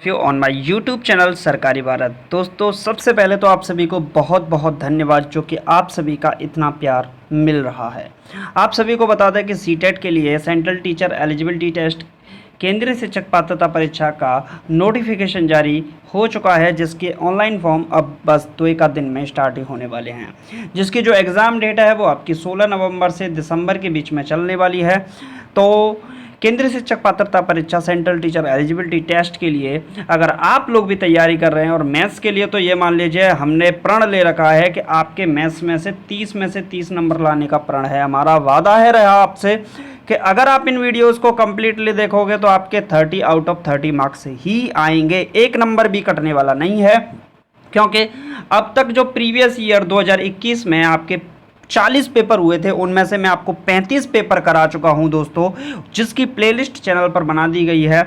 On my YouTube channel सरकारी भारत। दोस्तों, सबसे पहले तो आप सभी को बहुत बहुत धन्यवाद जो कि आप सभी का इतना प्यार मिल रहा है। आप सभी को बता दें कि सीटेट के लिए सेंट्रल टीचर एलिजिबिलिटी टेस्ट केंद्रीय शिक्षक पात्रता परीक्षा का नोटिफिकेशन जारी हो चुका है, जिसके ऑनलाइन फॉर्म अब बस 2 एक दिन में स्टार्ट ही होने वाले हैं। जिसकी जो एग्ज़ाम डेट है वो आपकी 16 नवंबर से दिसंबर के बीच में चलने वाली है। तो केंद्रीय शिक्षक पात्रता परीक्षा सेंट्रल टीचर एलिजिबिलिटी टेस्ट के लिए अगर आप लोग भी तैयारी कर रहे हैं, और मैथ्स के लिए तो ये मान लीजिए हमने प्रण ले रखा है कि आपके मैथ्स में से 30 नंबर लाने का प्रण है। हमारा वादा है रहा आपसे कि अगर आप इन वीडियोस को कम्प्लीटली देखोगे तो आपके 30 आउट ऑफ 30 मार्क्स ही आएंगे, एक नंबर भी कटने वाला नहीं है। क्योंकि अब तक जो प्रीवियस ईयर 2021 में आपके 40 पेपर हुए थे, उनमें से मैं आपको 35 पेपर करा चुका हूं दोस्तों, जिसकी प्लेलिस्ट चैनल पर बना दी गई है।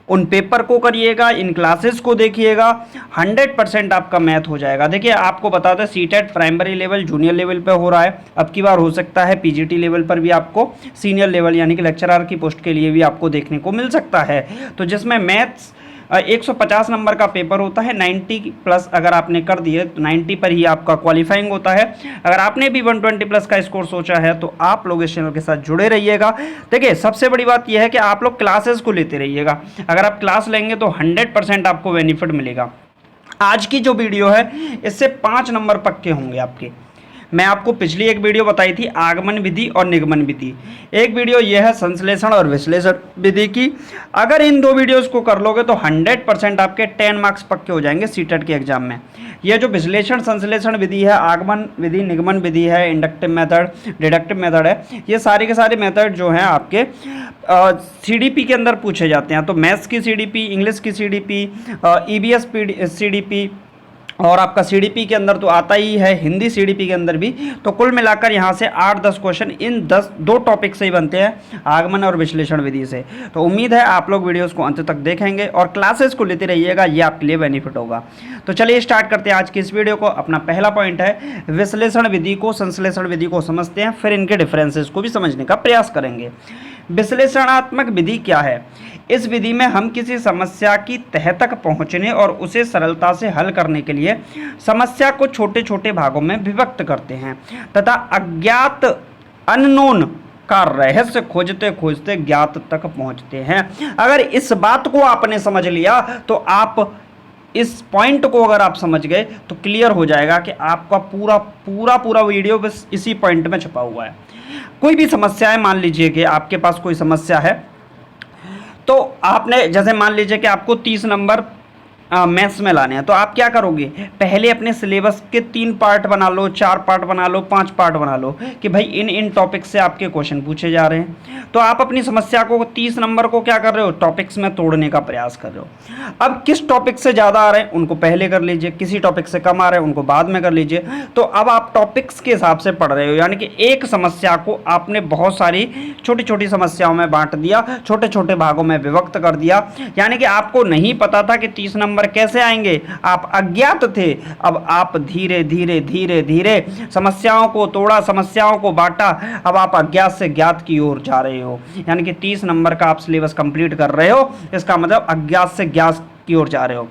उन पेपर को करिएगा, इन क्लासेस को देखिएगा, 100% आपका मैथ हो जाएगा। देखिए, आपको बता दें CTET primary level junior level पे हो रहा है। अब की बार हो सकता है पीजीटी लेवल पर भी आपको सीनियर लेवल यानी कि लेक्चरर की पोस्ट के लिए भी आपको देखने को मिल सकता है। तो जिसमें मैथ्स 150 नंबर का पेपर होता है, 90 प्लस अगर आपने कर दिए तो 90 पर ही आपका क्वालिफाइंग होता है। अगर आपने भी 120 प्लस का स्कोर सोचा है तो आप लोग इस चैनल के साथ जुड़े रहिएगा। देखिए, सबसे बड़ी बात यह है कि आप लोग क्लासेस को लेते रहिएगा। अगर आप क्लास लेंगे तो 100% आपको बेनिफिट मिलेगा। आज की जो वीडियो है इससे 5 नंबर पक्के होंगे आपके। मैं आपको पिछली एक वीडियो बताई थी आगमन विधि और निगमन विधि, एक वीडियो यह है संश्लेषण और विश्लेषण विधि की। अगर इन 2 वीडियोस को कर लोगे तो 100% आपके 10 मार्क्स पक्के हो जाएंगे सीटेट के एग्जाम में। यह जो विश्लेषण संश्लेषण विधि है, आगमन विधि, निगमन विधि है, इंडक्टिव मेथड, डिडक्टिव मेथड है, ये सारे के सारे मेथड जो हैं आपके सीडीपी के अंदर पूछे जाते हैं। तो मैथ्स की सीडीपी, इंग्लिश की सीडीपी, ईवीएस सीडीपी और आपका सीडीपी के अंदर तो आता ही है, हिंदी सीडीपी के अंदर भी। तो कुल मिलाकर यहाँ से 8-10 क्वेश्चन इन 2 टॉपिक से ही बनते हैं, आगमन और विश्लेषण विधि से। तो उम्मीद है आप लोग वीडियोस को अंत तक देखेंगे और क्लासेस को लेते रहिएगा, ये आपके लिए बेनिफिट होगा। तो चलिए स्टार्ट करते हैं आज की इस वीडियो को। अपना पहला पॉइंट है विश्लेषण विधि को, संश्लेषण विधि को समझते हैं, फिर इनके डिफरेंसेस को भी समझने का प्रयास करेंगे। विश्लेषणात्मक विधि क्या है? इस विधि में हम किसी समस्या की तह तक पहुंचने और उसे सरलता से हल करने के लिए समस्या को छोटे छोटे भागों में विभक्त करते हैं तथा अज्ञात अननोन का रहस्य खोजते खोजते ज्ञात तक पहुंचते हैं। अगर इस बात को आपने समझ लिया तो आप इस पॉइंट को अगर आप समझ गए तो क्लियर हो जाएगा कि आपका पूरा वीडियो बस इसी पॉइंट में छुपा हुआ है। कोई भी समस्या है, मान लीजिए कि आपके पास कोई समस्या है, तो आपने जैसे मान लीजिए कि आपको 30 नंबर मैथ्स में लाने हैं, तो आप क्या करोगे? पहले अपने सिलेबस के 3 पार्ट बना लो, 4 पार्ट बना लो, 5 पार्ट बना लो कि भाई इन टॉपिक से आपके क्वेश्चन पूछे जा रहे हैं। तो आप अपनी समस्या को 30 नंबर को क्या कर रहे हो? टॉपिक्स में तोड़ने का प्रयास कर रहे हो। अब किस टॉपिक से ज़्यादा आ रहे हैं उनको पहले कर लीजिए, किसी टॉपिक से कम आ रहे हैं उनको बाद में कर लीजिए। तो अब आप टॉपिक्स के हिसाब से पढ़ रहे हो, यानी कि एक समस्या को आपने बहुत सारी छोटी छोटी समस्याओं में बांट दिया, छोटे छोटे भागों में विभक्त कर दिया। यानी कि आपको नहीं पता था कि 30 नंबर कैसे आएंगे, आप अज्ञात थे। अब आप धीरे धीरे धीरे धीरे समस्याओं को तोड़ा, समस्याओं को बांटा, अब आप अज्ञात से ज्ञात की ओर जा रहे हो। यानी कि 30 नंबर का आप सिलेबस कंप्लीट कर रहे हो, इसका मतलब अज्ञात से ज्ञात की ओर जा रहे हो।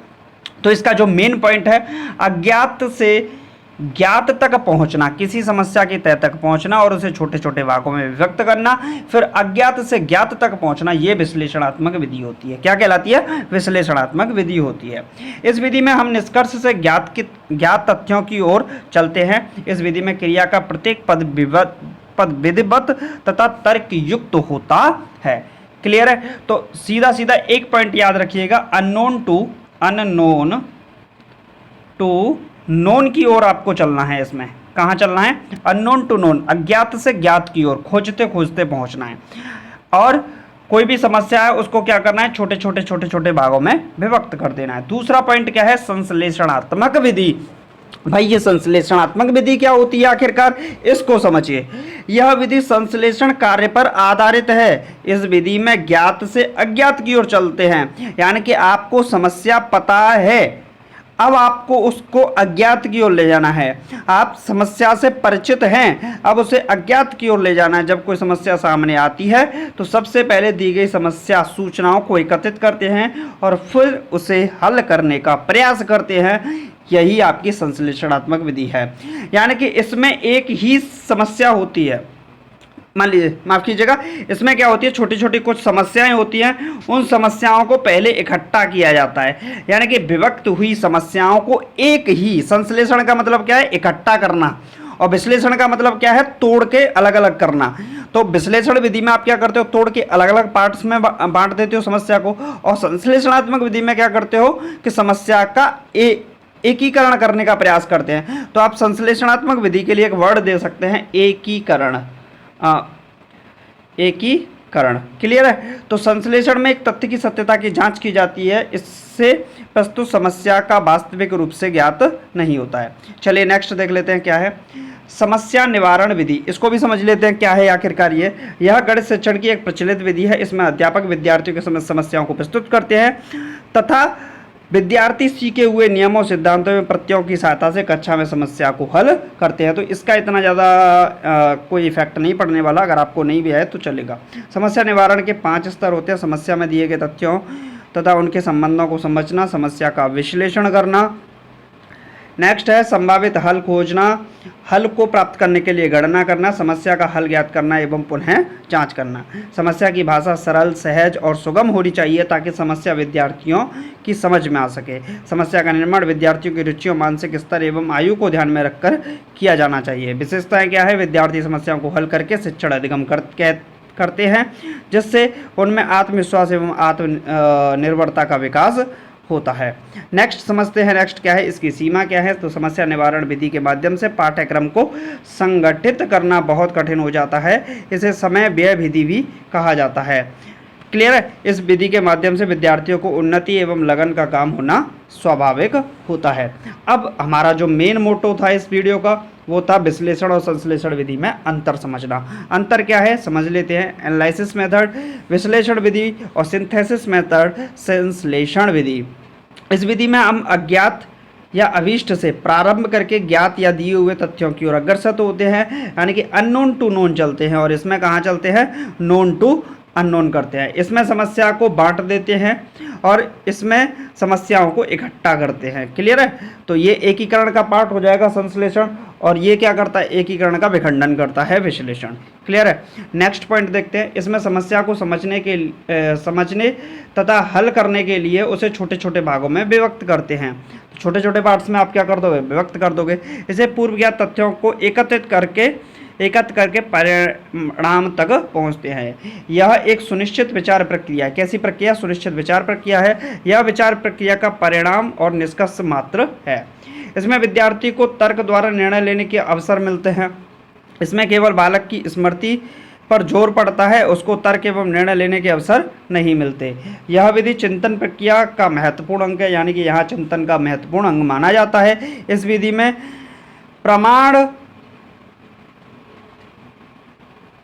तो इसका जो मेन पॉइंट है, अज्ञात से ज्ञात तक पहुंचना, किसी समस्या की तह तक पहुंचना और उसे छोटे छोटे भागों में विभक्त करना, फिर अज्ञात से ज्ञात तक पहुंचना, ये विश्लेषणात्मक विधि होती है। क्या कहलाती है? विश्लेषणात्मक विधि होती है। इस विधि में हम निष्कर्ष से ज्ञात तथ्यों की ओर चलते हैं। इस विधि में क्रिया का प्रत्येक पद विधिवत तथा तर्क युक्त होता है। क्लियर है? तो सीधा सीधा एक पॉइंट याद रखिएगा, अननोन टू नोन की ओर आपको चलना है। इसमें कहाँ चलना है? अननोन टू नोन, अज्ञात से ज्ञात की ओर खोजते खोजते पहुंचना है। और कोई भी समस्या है उसको क्या करना है? छोटे छोटे भागों में विभक्त कर देना है। दूसरा पॉइंट क्या है? संश्लेषणात्मक विधि। भाई ये संश्लेषणात्मक विधि क्या होती है आखिरकार, इसको समझिए। यह विधि संश्लेषण कार्य पर आधारित है। इस विधि में ज्ञात से अज्ञात की ओर चलते हैं, यानी कि आपको समस्या पता है, अब आपको उसको अज्ञात की ओर ले जाना है। आप समस्या से परिचित हैं, अब उसे अज्ञात की ओर ले जाना है। जब कोई समस्या सामने आती है तो सबसे पहले दी गई समस्या सूचनाओं को एकत्रित करते हैं और फिर उसे हल करने का प्रयास करते हैं। यही आपकी संश्लेषणात्मक विधि है। यानी कि इसमें एक ही समस्या होती है, मान लीजिए, माफ कीजिएगा, इसमें क्या होती है, छोटी छोटी कुछ समस्याएं होती हैं। उन समस्याओं को पहले इकट्ठा किया जाता है, यानी कि विभक्त हुई समस्याओं को एक ही, संश्लेषण का मतलब क्या है, इकट्ठा करना, और विश्लेषण का मतलब क्या है, तोड़ के अलग अलग करना। तो विश्लेषण विधि में आप क्या करते हो, तोड़ के अलग अलग पार्ट्स में बांट देते हो समस्या को, और संश्लेषणात्मक विधि में क्या करते हो कि समस्या का एकीकरण करने का प्रयास करते हैं। तो आप संश्लेषणात्मक विधि के लिए एक वर्ड दे सकते हैं, एकीकरण। एकीकरण क्लियर है। तो संश्लेषण में एक तथ्य की सत्यता की जांच की जाती है, इससे प्रस्तुत समस्या का वास्तविक रूप से ज्ञात नहीं होता है। चलिए नेक्स्ट देख लेते हैं क्या है, समस्या निवारण विधि। इसको भी समझ लेते हैं क्या है आखिरकार ये। यह गणित शिक्षण की एक प्रचलित विधि है। इसमें अध्यापक विद्यार्थियों की समस्याओं को प्रस्तुत करते हैं तथा विद्यार्थी सीखे हुए नियमों सिद्धांतों में प्रत्ययों की सहायता से कक्षा में समस्या को हल करते हैं। तो इसका इतना ज़्यादा कोई इफेक्ट नहीं पड़ने वाला, अगर आपको नहीं भी है तो चलेगा। समस्या निवारण के 5 स्तर होते हैं, समस्या में दिए गए तथ्यों तथा उनके संबंधों को समझना, समस्या का विश्लेषण करना। नेक्स्ट है संभावित हल खोजना, हल को प्राप्त करने के लिए गणना करना, समस्या का हल ज्ञात करना एवं पुनः जांच करना। समस्या की भाषा सरल, सहज और सुगम होनी चाहिए ताकि समस्या विद्यार्थियों की समझ में आ सके। समस्या का निर्माण विद्यार्थियों की रुचियों, मानसिक स्तर एवं आयु को ध्यान में रखकर किया जाना चाहिए। विशेषताएं क्या है, विद्यार्थी समस्याओं को हल करके शिक्षण अधिगम करते हैं, जिससे उनमें आत्मविश्वास एवं आत्मनिर्भरता का विकास होता है। नेक्स्ट समझते हैं, नेक्स्ट क्या है, इसकी सीमा क्या है। तो समस्या निवारण विधि के माध्यम से पाठ्यक्रम को संगठित करना बहुत कठिन हो जाता है, इसे समय व्यय विधि भी कहा जाता है। क्लियर है। इस विधि के माध्यम से विद्यार्थियों को उन्नति एवं लगन का काम होना स्वाभाविक होता है। अब हमारा जो मेन मोटो था इस वीडियो का वो था विश्लेषण और संश्लेषण विधि में अंतर समझना। अंतर क्या है समझ लेते हैं। एनालिसिस मेथड विश्लेषण विधि और सिंथेसिस मेथड संश्लेषण विधि। इस विधि में हम अज्ञात या अभीष्ट से प्रारंभ करके ज्ञात या दिए हुए तथ्यों की ओर अग्रसर होते हैं, यानी कि अननोन टू नोन चलते हैं, और इसमें कहाँ चलते हैं, नोन टू अननोन करते हैं। इसमें समस्या को बांट देते हैं और इसमें समस्याओं को इकट्ठा करते हैं। क्लियर है। तो ये एकीकरण का पार्ट हो जाएगा संश्लेषण, और ये क्या करता है, एकीकरण का विखंडन करता है विश्लेषण। क्लियर है। नेक्स्ट पॉइंट देखते हैं। इसमें समस्या को समझने तथा हल करने के लिए उसे छोटे छोटे भागों में विभक्त करते हैं। छोटे छोटे पार्ट्स में आप क्या कर दोगे, विभक्त कर दोगे। इसे पूर्व ज्ञात तथ्यों को एकत्रित करके परिणाम तक पहुंचते हैं। यह एक सुनिश्चित विचार प्रक्रिया, कैसी प्रक्रिया, सुनिश्चित विचार प्रक्रिया है। यह विचार प्रक्रिया का परिणाम और निष्कर्ष मात्र है। इसमें विद्यार्थी को तर्क द्वारा निर्णय लेने के अवसर मिलते हैं। इसमें केवल बालक की स्मृति पर जोर पड़ता है, उसको तर्क एवं निर्णय लेने के अवसर नहीं मिलते। यह विधि चिंतन प्रक्रिया का महत्वपूर्ण अंग है, यानी कि यहाँ चिंतन का महत्वपूर्ण अंग माना जाता है। इस विधि में प्रमाण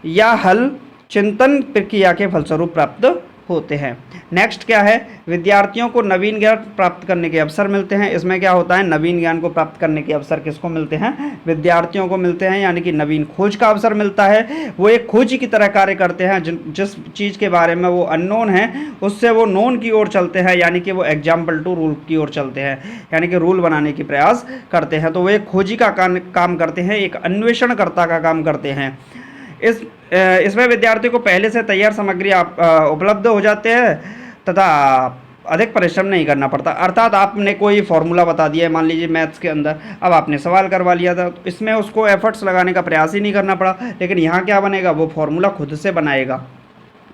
या हल चिंतन प्रक्रिया के फलस्वरूप प्राप्त होते हैं। नेक्स्ट क्या है, विद्यार्थियों को नवीन ज्ञान प्राप्त करने के अवसर मिलते हैं। इसमें क्या होता है, नवीन ज्ञान को प्राप्त करने के अवसर किसको मिलते हैं, विद्यार्थियों को मिलते हैं, यानी कि नवीन खोज का अवसर मिलता है। वो एक खोजी की तरह कार्य करते हैं। जिस चीज़ के बारे में वो अननोन है उससे वो नोन की ओर चलते हैं, यानी कि वो एग्जाम्पल टू रूल की ओर चलते हैं, यानी कि रूल बनाने की प्रयास करते हैं। तो वो एक खोजी का काम करते हैं, एक अन्वेषणकर्ता का काम करते हैं। इसमें विद्यार्थी को पहले से तैयार सामग्री उपलब्ध हो जाते हैं तथा अधिक परिश्रम नहीं करना पड़ता। अर्थात आपने कोई फॉर्मूला बता दिया है, मान लीजिए मैथ्स के अंदर, अब आपने सवाल करवा लिया था, तो इसमें उसको एफर्ट्स लगाने का प्रयास ही नहीं करना पड़ा। लेकिन यहाँ क्या बनेगा, वो फॉर्मूला खुद से बनाएगा।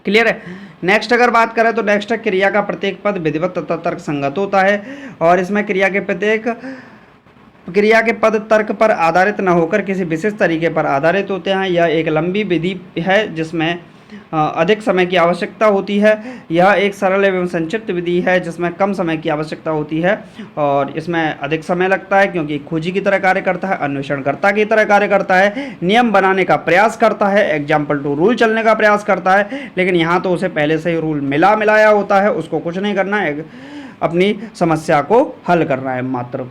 क्लियर है। नेक्स्ट अगर बात करें तो नेक्स्ट क्रिया का प्रत्येक पद विधिवत तथा तर्क संगत होता है, और इसमें क्रिया के पद तर्क पर आधारित न होकर किसी विशेष तरीके पर आधारित होते हैं। यह एक लंबी विधि है जिसमें अधिक समय की आवश्यकता होती है। यह एक सरल एवं संक्षिप्त विधि है जिसमें कम समय की आवश्यकता होती है, और इसमें अधिक समय लगता है क्योंकि खोजी की तरह कार्य करता है, अन्वेषणकर्ता की तरह कार्य करता है, नियम बनाने का प्रयास करता है, एग्जाम्पल टू रूल चलने का प्रयास करता है। लेकिन यहाँ तो उसे पहले से ही रूल मिलाया होता है, उसको कुछ नहीं करना है। अपनी समस्या को हल करना है मात्र।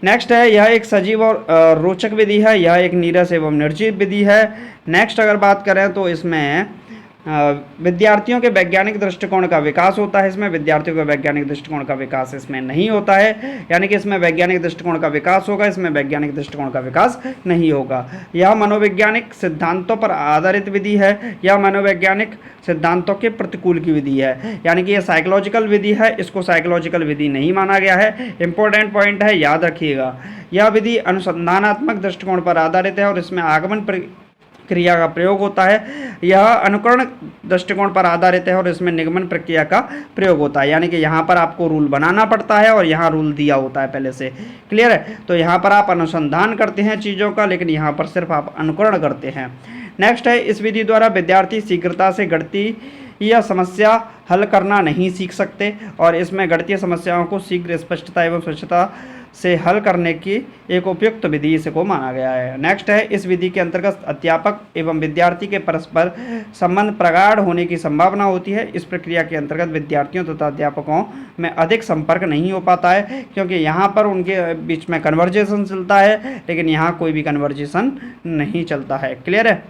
नेक्स्ट है, यह एक सजीव और रोचक विधि है, यह एक नीरस एवं निर्जीव विधि है। नेक्स्ट अगर बात करें तो इसमें विद्यार्थियों के वैज्ञानिक दृष्टिकोण का विकास होता है, इसमें विद्यार्थियों के वैज्ञानिक दृष्टिकोण का विकास इसमें नहीं होता है, यानी कि इसमें वैज्ञानिक दृष्टिकोण का विकास होगा, इसमें वैज्ञानिक दृष्टिकोण का विकास नहीं होगा। यह मनोवैज्ञानिक सिद्धांतों पर आधारित विधि है, यह मनोवैज्ञानिक सिद्धांतों के प्रतिकूल की विधि है, यानी कि यह साइकोलॉजिकल विधि है, इसको साइकोलॉजिकल विधि नहीं माना गया है। इंपॉर्टेंट पॉइंट है, याद रखिएगा। यह विधि अनुसंधानात्मक दृष्टिकोण पर आधारित है और इसमें आगमन क्रिया का प्रयोग होता है। यह अनुकरण दृष्टिकोण पर आधारित है और इसमें निगमन प्रक्रिया का प्रयोग होता है, यानी कि यहाँ पर आपको रूल बनाना पड़ता है और यहाँ रूल दिया होता है पहले से। क्लियर है? तो यहाँ पर आप अनुसंधान करते हैं चीज़ों का, लेकिन यहाँ पर सिर्फ आप अनुकरण करते हैं। नेक्स्ट है, इस विधि द्वारा विद्यार्थी शीघ्रता से गणितीय यह समस्या हल करना नहीं सीख सकते और इसमें गणितीय समस्याओं को शीघ्र, स्पष्टता एवं स्वच्छता से हल करने की एक उपयुक्त विधि इसको माना गया है। नेक्स्ट है, इस विधि के अंतर्गत अध्यापक एवं विद्यार्थी के परस्पर संबंध प्रगाढ़ होने की संभावना होती है। इस प्रक्रिया के अंतर्गत विद्यार्थियों तथा अध्यापकों में अधिक संपर्क नहीं हो पाता है, क्योंकि यहाँ पर उनके बीच में कन्वर्जेशन चलता है, लेकिन यहाँ कोई भी कन्वर्जेशन नहीं चलता है। क्लियर है?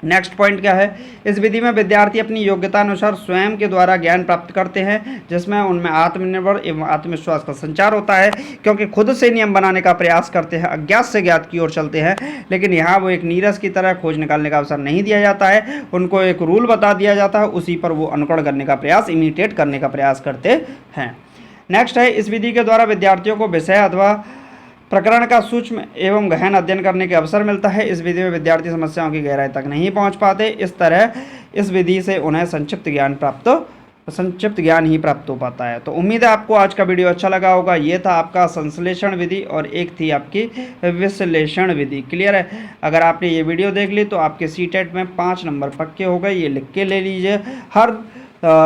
नेक्स्ट पॉइंट क्या है, इस विधि में विद्यार्थी अपनी योग्यता अनुसार स्वयं के द्वारा ज्ञान प्राप्त करते हैं, जिसमें उनमें आत्मनिर्भर एवं आत्मविश्वास का संचार होता है, क्योंकि खुद से नियम बनाने का प्रयास करते हैं, अज्ञात से ज्ञात की ओर चलते हैं। लेकिन यहाँ वो एक नीरस की तरह खोज निकालने का अवसर नहीं दिया जाता है, उनको एक रूल बता दिया जाता है, उसी पर वो अनुकरण करने का प्रयास, इमिटेट करने का प्रयास करते हैं। नेक्स्ट है, इस विधि के द्वारा विद्यार्थियों को विषय अथवा प्रकरण का सूक्ष्म एवं गहन अध्ययन करने के अवसर मिलता है। इस विधि में विद्यार्थी समस्याओं की गहराई तक नहीं पहुंच पाते, इस तरह इस विधि से उन्हें संक्षिप्त ज्ञान ही प्राप्त हो पाता है। तो उम्मीद है आपको आज का वीडियो अच्छा लगा होगा। ये था आपका संश्लेषण विधि और एक थी आपकी विश्लेषण विधि। क्लियर है? अगर आपने ये वीडियो देख ली तो आपके सीटेट में 5 नंबर पक्के हो गए, ये लिख के ले लीजिए। हर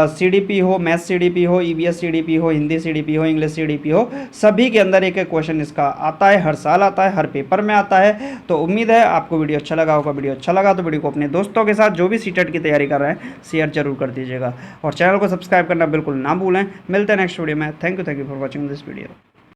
CDP हो, मैथ्स CDP हो, EVS CDP हो, हिंदी CDP हो, इंग्लिश CDP हो, सभी के अंदर एक एक क्वेश्चन इसका आता है, हर साल आता है, हर पेपर में आता है। तो उम्मीद है आपको वीडियो अच्छा लगा होगा। वीडियो अच्छा लगा तो वीडियो को अपने दोस्तों के साथ, जो भी सीटेट की तैयारी कर रहे हैं, शेयर जरूर कर दीजिएगा और चैनल को सब्सक्राइब करना बिल्कुल ना भूलें। मिलते हैं नेक्स्ट वीडियो में। Thank you for watching this video.